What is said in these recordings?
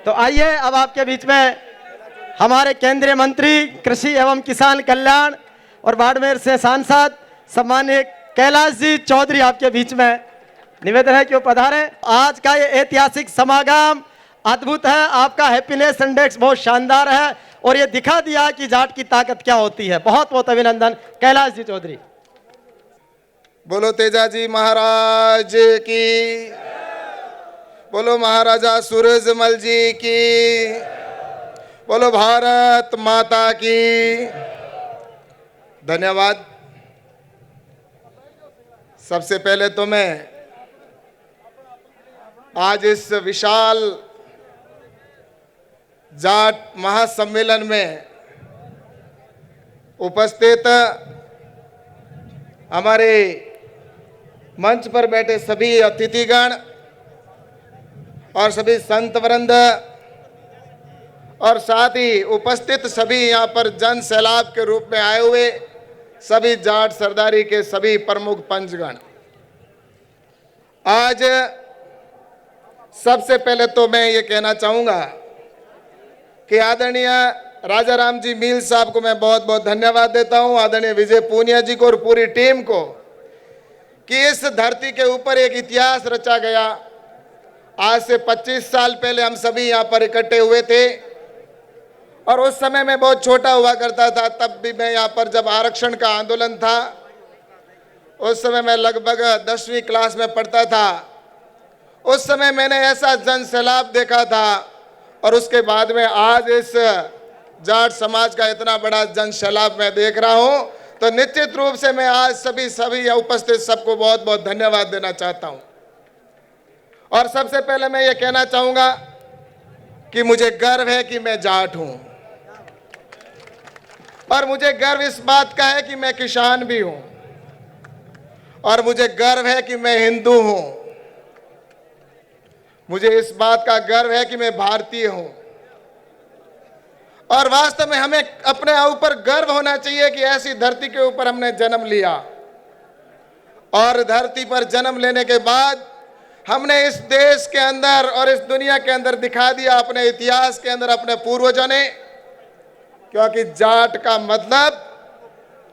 तो आइए अब आपके बीच में हमारे केंद्रीय मंत्री कृषि एवं किसान कल्याण और बाड़मेर से सांसद सम्माननीय कैलाश जी चौधरी आपके बीच में निवेदन है कि वो पधारें। आज का ये ऐतिहासिक समागम अद्भुत है। आपका हैप्पीनेस इंडेक्स बहुत शानदार है और ये दिखा दिया कि जाट की ताकत क्या होती है। बहुत बहुत अभिनंदन कैलाश जी चौधरी। बोलो तेजाजी महाराज की, बोलो महाराजा सूरजमल जी की, बोलो भारत माता की। धन्यवाद। सबसे पहले तो मैं आज इस विशाल जाट महासम्मेलन में उपस्थित हमारे मंच पर बैठे सभी अतिथिगण और सभी संत वृंद और साथ ही उपस्थित सभी यहाँ पर जन सैलाब के रूप में आए हुए सभी जाट सरदारी के सभी प्रमुख पंचगण, आज सबसे पहले तो मैं ये कहना चाहूँगा कि आदरणीय राजा राम जी मील साहब को मैं बहुत बहुत धन्यवाद देता हूँ, आदरणीय विजय पूनिया जी को और पूरी टीम को, कि इस धरती के ऊपर एक इतिहास रचा गया। आज से 25 साल पहले हम सभी यहाँ पर इकट्ठे हुए थे और उस समय मैं बहुत छोटा हुआ करता था। तब भी मैं यहाँ पर जब आरक्षण का आंदोलन था उस समय मैं लगभग 10वीं क्लास में पढ़ता था। उस समय मैंने ऐसा जन सैलाब देखा था और उसके बाद में आज इस जाट समाज का इतना बड़ा जन सैलाब मैं देख रहा हूँ, तो निश्चित रूप से मैं आज सभी उपस्थित सबको बहुत बहुत धन्यवाद देना चाहता हूँ। और सबसे पहले मैं ये कहना चाहूँगा कि मुझे गर्व है कि मैं जाट हूँ और मुझे गर्व इस बात का है कि मैं किसान भी हूँ और मुझे गर्व है कि मैं हिंदू हूँ। मुझे इस बात का गर्व है कि मैं भारतीय हूँ और वास्तव में हमें अपने ऊपर गर्व होना चाहिए कि ऐसी धरती के ऊपर हमने जन्म लिया और धरती पर जन्म लेने के बाद हमने इस देश के अंदर और इस दुनिया के अंदर दिखा दिया अपने इतिहास के अंदर अपने पूर्वजों ने, क्योंकि जाट का मतलब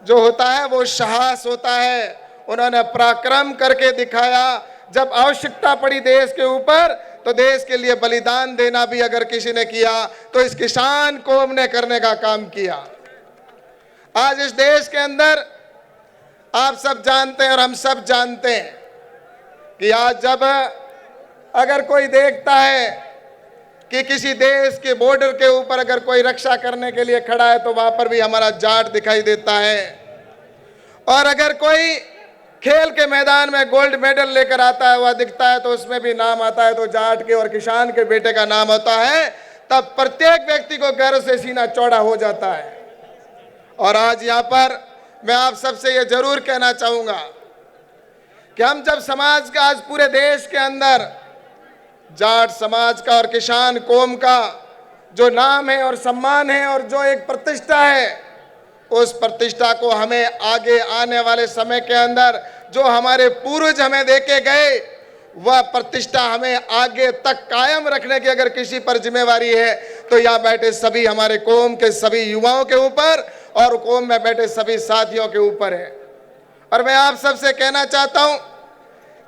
जो होता है वो साहस होता है। उन्होंने पराक्रम करके दिखाया। जब आवश्यकता पड़ी देश के ऊपर तो देश के लिए बलिदान देना भी अगर किसी ने किया तो इस किसान कौम ने करने का काम किया। आज इस देश के अंदर आप सब जानते हैं और हम सब जानते हैं कि आज जब अगर कोई देखता है कि किसी देश के बॉर्डर के ऊपर अगर कोई रक्षा करने के लिए खड़ा है तो वहां पर भी हमारा जाट दिखाई देता है। और अगर कोई खेल के मैदान में गोल्ड मेडल लेकर आता है वह दिखता है तो उसमें भी नाम आता है तो जाट के और किसान के बेटे का नाम होता है, तब प्रत्येक व्यक्ति को गर्व से सीना चौड़ा हो जाता है। और आज यहाँ पर मैं आप सबसे ये जरूर कहना चाहूँगा कि हम जब समाज का आज पूरे देश के अंदर जाट समाज का और किसान कौम का जो नाम है और सम्मान है और जो एक प्रतिष्ठा है, उस प्रतिष्ठा को हमें आगे आने वाले समय के अंदर जो हमारे पूर्वज हमें देके गए वह प्रतिष्ठा हमें आगे तक कायम रखने की अगर किसी पर जिम्मेवारी है तो यहाँ बैठे सभी हमारे कौम के सभी युवाओं के ऊपर और कौम में बैठे सभी साथियों के ऊपर है। और मैं आप सबसे कहना चाहता हूँ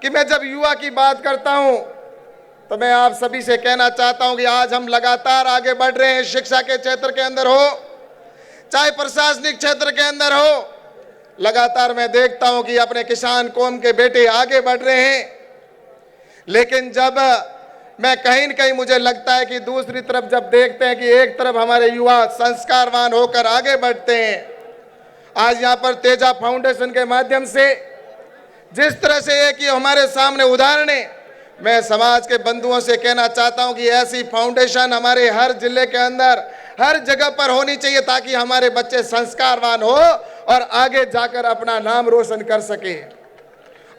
कि मैं जब युवा की बात करता हूँ तो मैं आप सभी से कहना चाहता हूँ कि आज हम लगातार आगे बढ़ रहे हैं। शिक्षा के क्षेत्र के अंदर हो चाहे प्रशासनिक क्षेत्र के अंदर हो, लगातार मैं देखता हूं कि अपने किसान कौम के बेटे आगे बढ़ रहे हैं। लेकिन जब मैं कहीं न कहीं मुझे लगता है कि दूसरी तरफ जब देखते हैं कि एक तरफ हमारे युवा संस्कारवान होकर आगे बढ़ते हैं, आज यहाँ पर तेजा फाउंडेशन के माध्यम से जिस तरह से एक ये हमारे सामने उदाहरण है, मैं समाज के बंधुओं से कहना चाहता हूं कि ऐसी फाउंडेशन हमारे हर जिले के अंदर हर जगह पर होनी चाहिए ताकि हमारे बच्चे संस्कारवान हो और आगे जाकर अपना नाम रोशन कर सके।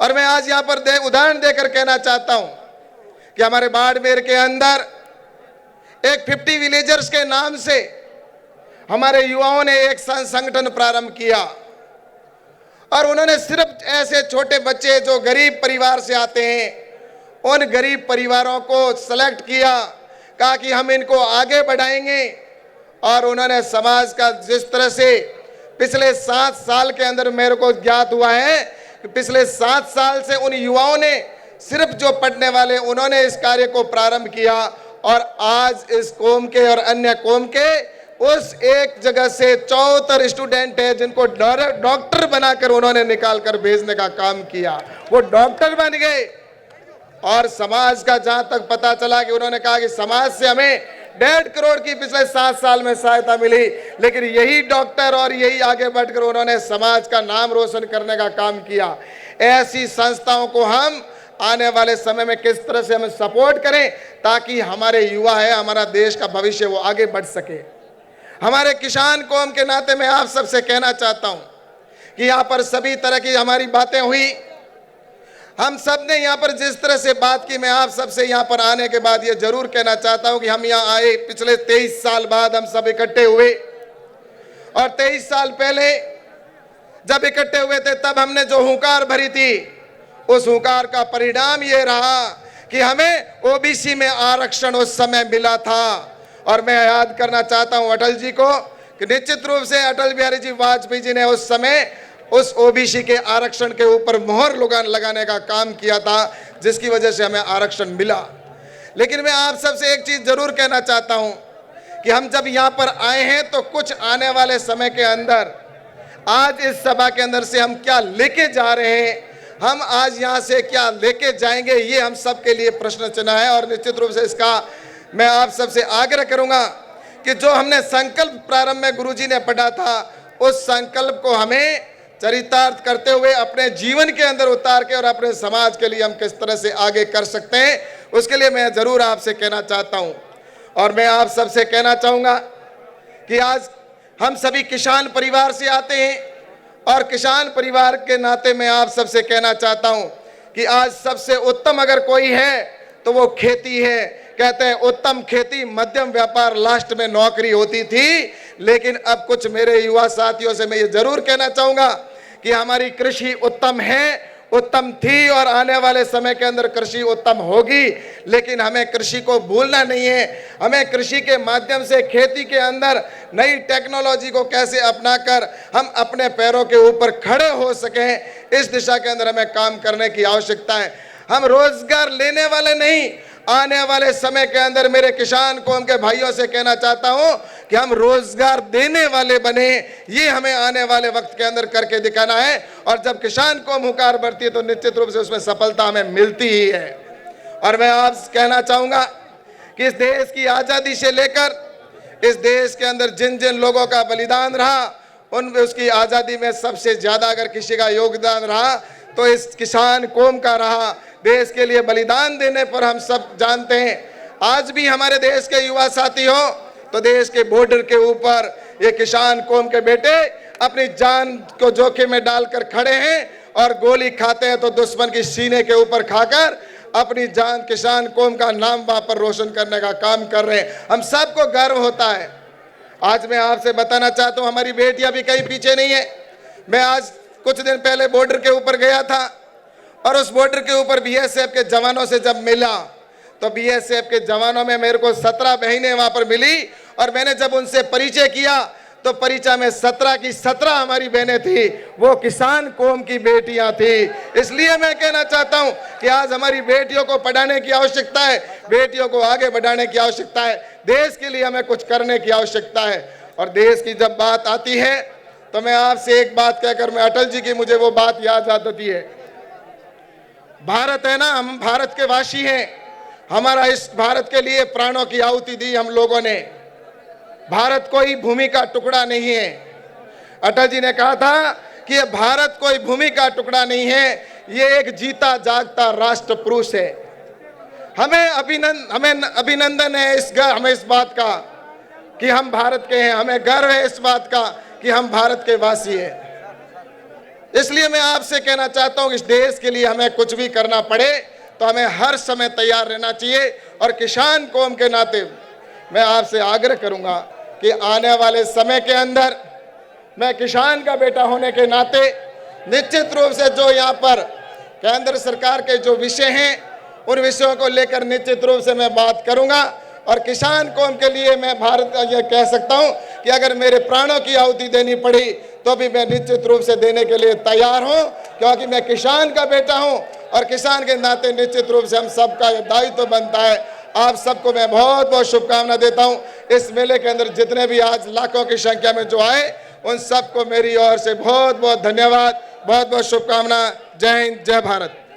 और मैं आज यहाँ पर उदाहरण देकर कहना चाहता हूं कि हमारे बाड़मेर के अंदर एक 50 विलेजर्स के नाम से हमारे युवाओं ने एक संगठन प्रारंभ किया और उन्होंने सिर्फ ऐसे छोटे बच्चे जो गरीब परिवार से आते हैं उन गरीब परिवारों को सेलेक्ट किया, कहा कि हम इनको आगे बढ़ाएंगे। और उन्होंने समाज का जिस तरह से पिछले 7 साल के अंदर मेरे को ज्ञात हुआ है कि पिछले 7 साल से उन युवाओं ने सिर्फ जो पढ़ने वाले उन्होंने इस कार्य को प्रारंभ किया और आज इस कौम के और अन्य कौम के उस एक जगह से 74 स्टूडेंट है जिनको डॉक्टर बनाकर उन्होंने निकाल कर भेजने का काम किया। वो डॉक्टर बन गए और समाज का जहां तक पता चला कि उन्होंने कहा कि समाज से हमें 1.5 करोड़ की पिछले 7 साल में सहायता मिली, लेकिन यही डॉक्टर और यही आगे बढ़कर उन्होंने समाज का नाम रोशन करने का काम किया। ऐसी संस्थाओं को हम आने वाले समय में किस तरह से हमें सपोर्ट करें ताकि हमारे युवा है, हमारा देश का भविष्य वो आगे बढ़ सके। हमारे किसान कौम के नाते मैं आप सबसे कहना चाहता हूं कि यहाँ पर सभी तरह की हमारी बातें हुई, हम सब ने यहाँ पर जिस तरह से बात की, मैं आप सबसे यहाँ पर आने के बाद ये जरूर कहना चाहता हूँ कि हम यहाँ आए पिछले 23 साल बाद हम सब इकट्ठे हुए और 23 साल पहले जब इकट्ठे हुए थे तब हमने जो हुंकार भरी थी उस हुंकार का परिणाम ये रहा कि हमें ओबीसी में आरक्षण उस समय मिला था। और मैं याद करना चाहता हूँ अटल जी को कि निश्चित रूप से अटल बिहारी जी वाजपेयी जी ने उस समय उस ओबीसी के आरक्षण के ऊपर मोहर लगाने का काम किया था जिसकी वजह से हमें आरक्षण मिला। लेकिन मैं आप सबसे एक चीज जरूर कहना चाहता हूं कि हम जब यहां पर आए हैं तो कुछ आने वाले समय के अंदर आज इस सभा के अंदर से हम क्या लेके जा रहे हैं, हम आज यहां से क्या लेके जाएंगे, ये हम सबके लिए प्रश्न चिन्ह है। और निश्चित रूप से इसका मैं आप सबसे आग्रह करूंगा कि जो हमने संकल्प प्रारंभ में गुरुजी ने पढ़ा था उस संकल्प को हमें चरितार्थ करते हुए अपने जीवन के अंदर उतार के और अपने समाज के लिए हम किस तरह से आगे कर सकते हैं, उसके लिए मैं जरूर आपसे कहना चाहता हूं। और मैं आप सबसे कहना चाहूंगा कि आज हम सभी किसान परिवार से आते हैं और किसान परिवार के नाते मैं आप सबसे कहना चाहता हूं कि आज सबसे उत्तम अगर कोई है तो वो खेती है। कहते हैं उत्तम खेती मध्यम व्यापार लास्ट में नौकरी होती थी, लेकिन अब कुछ मेरे युवा साथियों से मैं ये जरूर कहना चाहूंगा कि हमारी कृषि उत्तम है, उत्तम थी और आने वाले समय के अंदर कृषि उत्तम होगी। लेकिन हमें कृषि को भूलना नहीं है, हमें कृषि के माध्यम से खेती के अंदर नई टेक्नोलॉजी को कैसे अपनाकर हम अपने पैरों के ऊपर खड़े हो सकें, इस दिशा के अंदर हमें काम करने की आवश्यकता है। हम रोजगार लेने वाले नहीं, आने वाले समय के अंदर मेरे किसान कौम के भाइयों से कहना चाहता हूं कि हम रोजगार देने वाले बने, ये हमें आने वाले वक्त के अंदर करके दिखाना है। और जब किसान कौम हुंकार बढ़ती है तो निश्चित रूप से उसमें सफलता हमें मिलती ही है। और मैं आप कहना चाहूंगा कि इस देश की आजादी से लेकर इस देश के अंदर जिन जिन लोगों का बलिदान रहा उन उसकी आजादी में सबसे ज्यादा अगर किसी का योगदान रहा तो इस किसान कौम का रहा। देश के लिए बलिदान देने पर हम सब जानते हैं। आज भी हमारे देश के युवा साथी हो तो देश के बॉर्डर के ऊपर ये किसान कौम के बेटे अपनी जान को जोखिम में डालकर खड़े हैं और गोली खाते हैं तो दुश्मन की सीने के ऊपर खाकर अपनी जान किसान कौम का नाम वहां पर रोशन करने का काम कर रहे हैं। हम सबको गर्व होता है। आज मैं आपसे बताना चाहता हूं हमारी बेटियां भी कहीं पीछे नहीं है। मैं आज कुछ दिन पहले बॉर्डर के ऊपर गया था और उस बॉर्डर के ऊपर बीएसएफ के जवानों से जब मिला तो बीएसएफ के जवानों में मेरे को 17 बहनें वहां पर मिली और मैंने जब उनसे परिचय किया तो परिचय में 17 की 17 हमारी बहनें थी, वो किसान कौम की बेटियां थी। इसलिए मैं कहना चाहता हूं कि आज हमारी बेटियों को पढ़ाने की आवश्यकता है, बेटियों को आगे बढ़ाने की आवश्यकता है, देश के लिए हमें कुछ करने की आवश्यकता है। और देश की जब बात आती है तो मैं आपसे एक बात कहकर मैं अटल जी की मुझे वो बात याद आती है। भारत है ना, हम भारत के वासी हैं, हमारा इस भारत के लिए प्राणों की आहुति दी हम लोगों ने। भारत कोई भूमि का टुकड़ा नहीं है। अटल जी ने कहा था कि ये भारत कोई भूमि का टुकड़ा नहीं है, ये एक जीता जागता राष्ट्र पुरुष है। हमें अभिनंदन है हमें इस बात का कि हम भारत के हैं, हमें गर्व है इस बात का कि हम भारत के वासी हैं। इसलिए मैं आपसे कहना चाहता हूं कि इस देश के लिए हमें कुछ भी करना पड़े तो हमें हर समय तैयार रहना चाहिए। और किसान कौम के नाते मैं आपसे आग्रह करूंगा कि आने वाले समय के अंदर मैं किसान का बेटा होने के नाते निश्चित रूप से जो यहाँ पर केंद्र सरकार के जो विषय हैं उन विषयों को लेकर निश्चित रूप से मैं बात करूंगा और किसान कौम के लिए मैं भारत ये कह सकता हूं कि अगर मेरे प्राणों की आहुति देनी पड़ी तो भी मैं निश्चित रूप से देने के लिए तैयार हूं, क्योंकि मैं किसान का बेटा हूं और किसान के नाते निश्चित रूप से हम सबका ये दायित्व तो बनता है। आप सबको मैं बहुत बहुत शुभकामना देता हूं। इस मेले के अंदर जितने भी आज लाखों की संख्या में जो आए, उन सबको मेरी ओर से बहुत बहुत धन्यवाद, बहुत बहुत शुभकामना। जय हिंद, जय भारत।